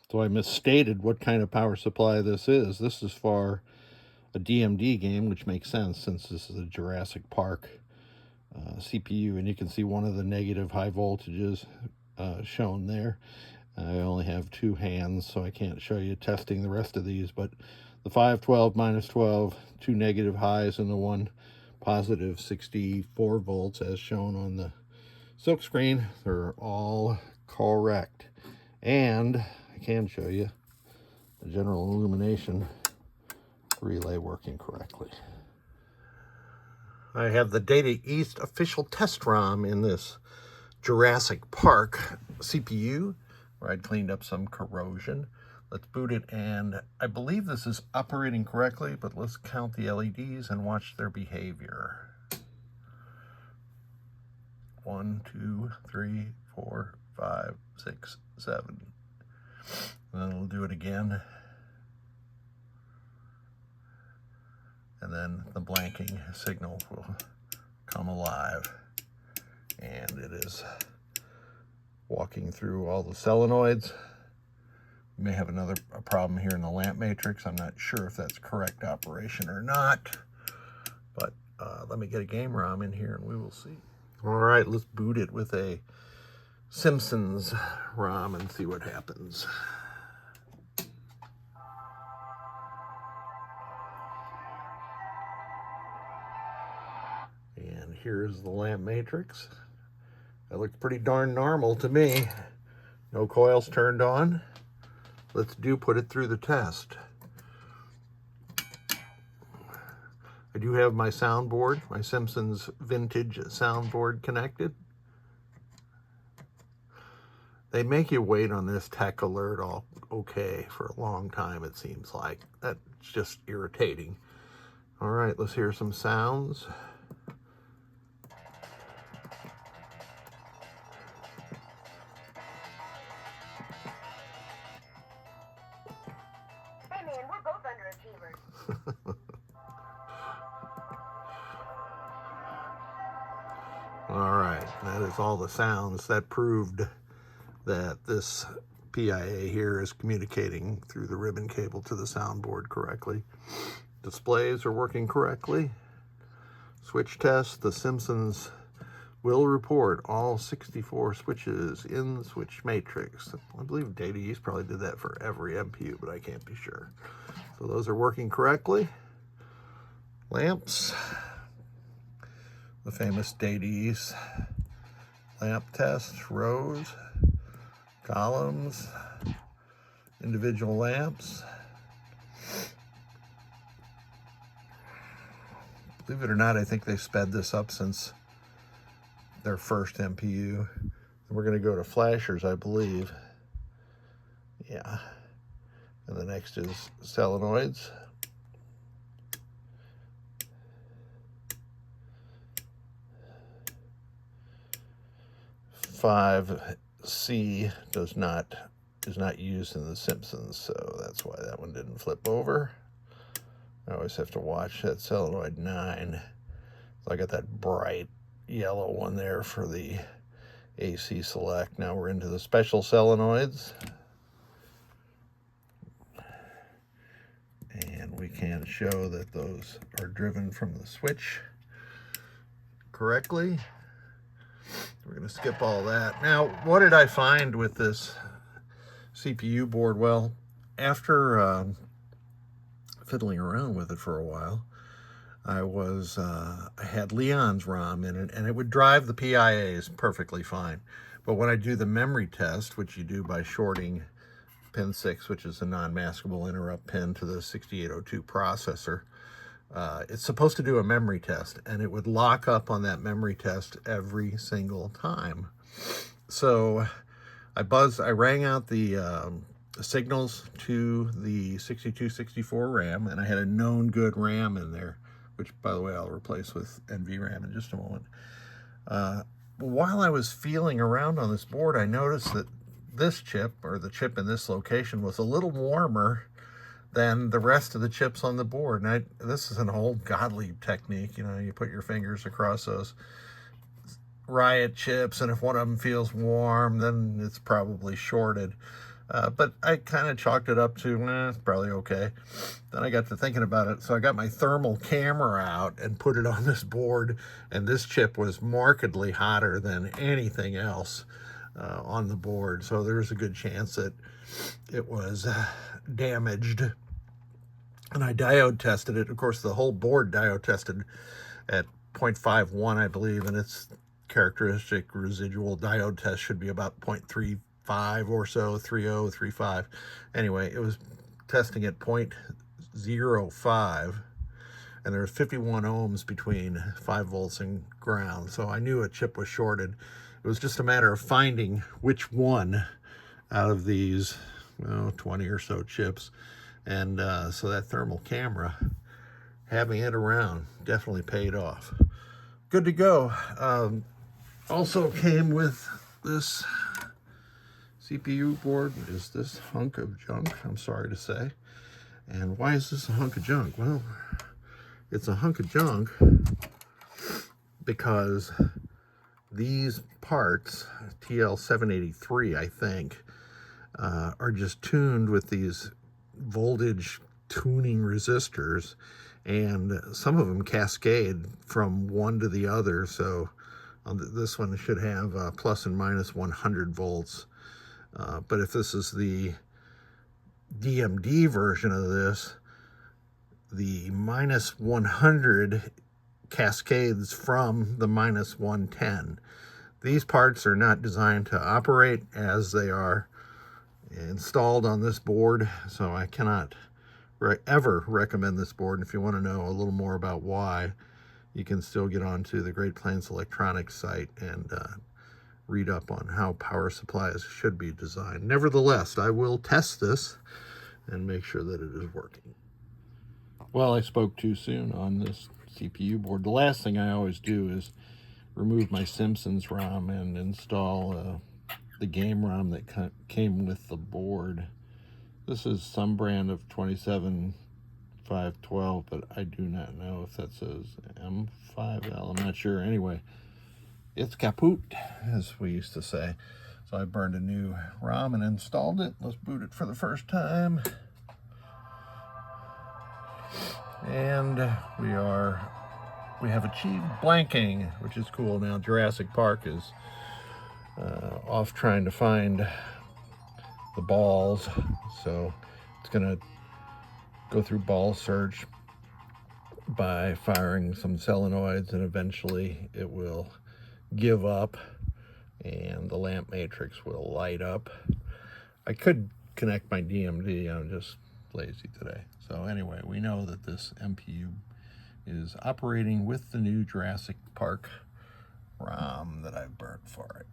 So I misstated what kind of power supply this is. This is for a DMD game, which makes sense since this is a Jurassic Park CPU, and you can see one of the negative high voltages shown there. I only have two hands, so I can't show you testing the rest of these, but the 512 minus 12, two negative highs, and the one positive 64 volts as shown on the silk screen, they're all correct. And I can show you the general illumination relay working correctly. I have the Data East official test ROM in this Jurassic Park CPU, where I'd cleaned up some corrosion. Let's boot it, and I believe this is operating correctly, but let's count the LEDs and watch their behavior. 1, 2, 3, 4, 5, 6, 7. And then we'll do it again. And then the blanking signal will come alive. And it is walking through all the solenoids. We may have another problem here in the lamp matrix. I'm not sure if that's correct operation or not. But let me get a game ROM in here and we will see. All right, let's boot it with a Simpsons ROM and see what happens. And here's the lamp matrix. That looks pretty darn normal to me. No coils turned on. Let's put it through the test. I do have my soundboard, my Simpsons vintage soundboard connected. They make you wait on this tech alert all okay for a long time, it seems like. That's just irritating. All right, let's hear some sounds. Hey man, we're both underachievers. All right, that is all the sounds. That proved that this PIA here is communicating through the ribbon cable to the soundboard correctly. Displays are working correctly. Switch test, the Simpsons will report all 64 switches in the switch matrix. I believe Data East probably did that for every MPU, but I can't be sure. So those are working correctly. Lamps, the famous Data East lamp test, rows, columns, individual lamps. Believe it or not, I think they sped this up since their first MPU. We're going to go to flashers, I believe. Yeah. And the next is solenoids. C is not used in the Simpsons, so that's why that one didn't flip over. I always have to watch that solenoid 9. So I got that bright yellow one there for the AC select. Now we're into the special solenoids. And we can show that those are driven from the switch correctly. We're going to skip all that. Now, what did I find with this CPU board? Well, after fiddling around with it for a while, I had Leon's ROM in it, and it would drive the PIAs perfectly fine. But when I do the memory test, which you do by shorting pin 6, which is a non-maskable interrupt pin, to the 6802 processor, it's supposed to do a memory test, and it would lock up on that memory test every single time. So I rang out the signals to the 6264 RAM, and I had a known good RAM in there, which, by the way, I'll replace with NVRAM in just a moment. While I was feeling around on this board, I noticed that this chip, or the chip in this location, was a little warmer than the rest of the chips on the board. And this is an old godly technique. You know, you put your fingers across those riot chips, and if one of them feels warm, then it's probably shorted. But I kind of chalked it up to, it's probably okay. Then I got to thinking about it, so I got my thermal camera out and put it on this board, and this chip was markedly hotter than anything else on the board, so there's a good chance that it was damaged. And I diode tested it. Of course, the whole board diode tested at 0.51, I believe, and its characteristic residual diode test should be about 0.35 or so, 30, 35. Anyway, it was testing at 0.05, and there was 51 ohms between 5 volts and ground, so I knew a chip was shorted. It was just a matter of finding which one out of these 20 or so chips, and so that thermal camera, having it around, definitely paid off. Good to go. Also came with this CPU board is this hunk of junk, I'm sorry to say. And why is this a hunk of junk? Well, it's a hunk of junk because these parts, TL783, I think, are just tuned with these voltage tuning resistors, and some of them cascade from one to the other. So this one should have plus and minus 100 volts. But if this is the DMD version of this, the minus 100 cascades from the minus 110. These parts are not designed to operate as they are installed on this board, so I cannot ever recommend this board. And if you want to know a little more about why, you can still get onto the Great Plains Electronics site and read up on how power supplies should be designed. Nevertheless, I will test this and make sure that it is working. Well, I spoke too soon on this CPU board. The last thing I always do is remove my Simpsons ROM and install the game ROM that came with the board. This is some brand of 27512, but I do not know if that says M5L. I'm not sure. Anyway, it's kaput, as we used to say. So I burned a new ROM and installed it. Let's boot it for the first time. And we have achieved blanking, which is cool. Now Jurassic Park is off trying to find the balls, so it's gonna go through ball search by firing some solenoids, and eventually it will give up and the lamp matrix will light up. I could connect my DMD, I'm just lazy today. So anyway, we know that this MPU is operating with the new Jurassic Park ROM that I've burnt for it.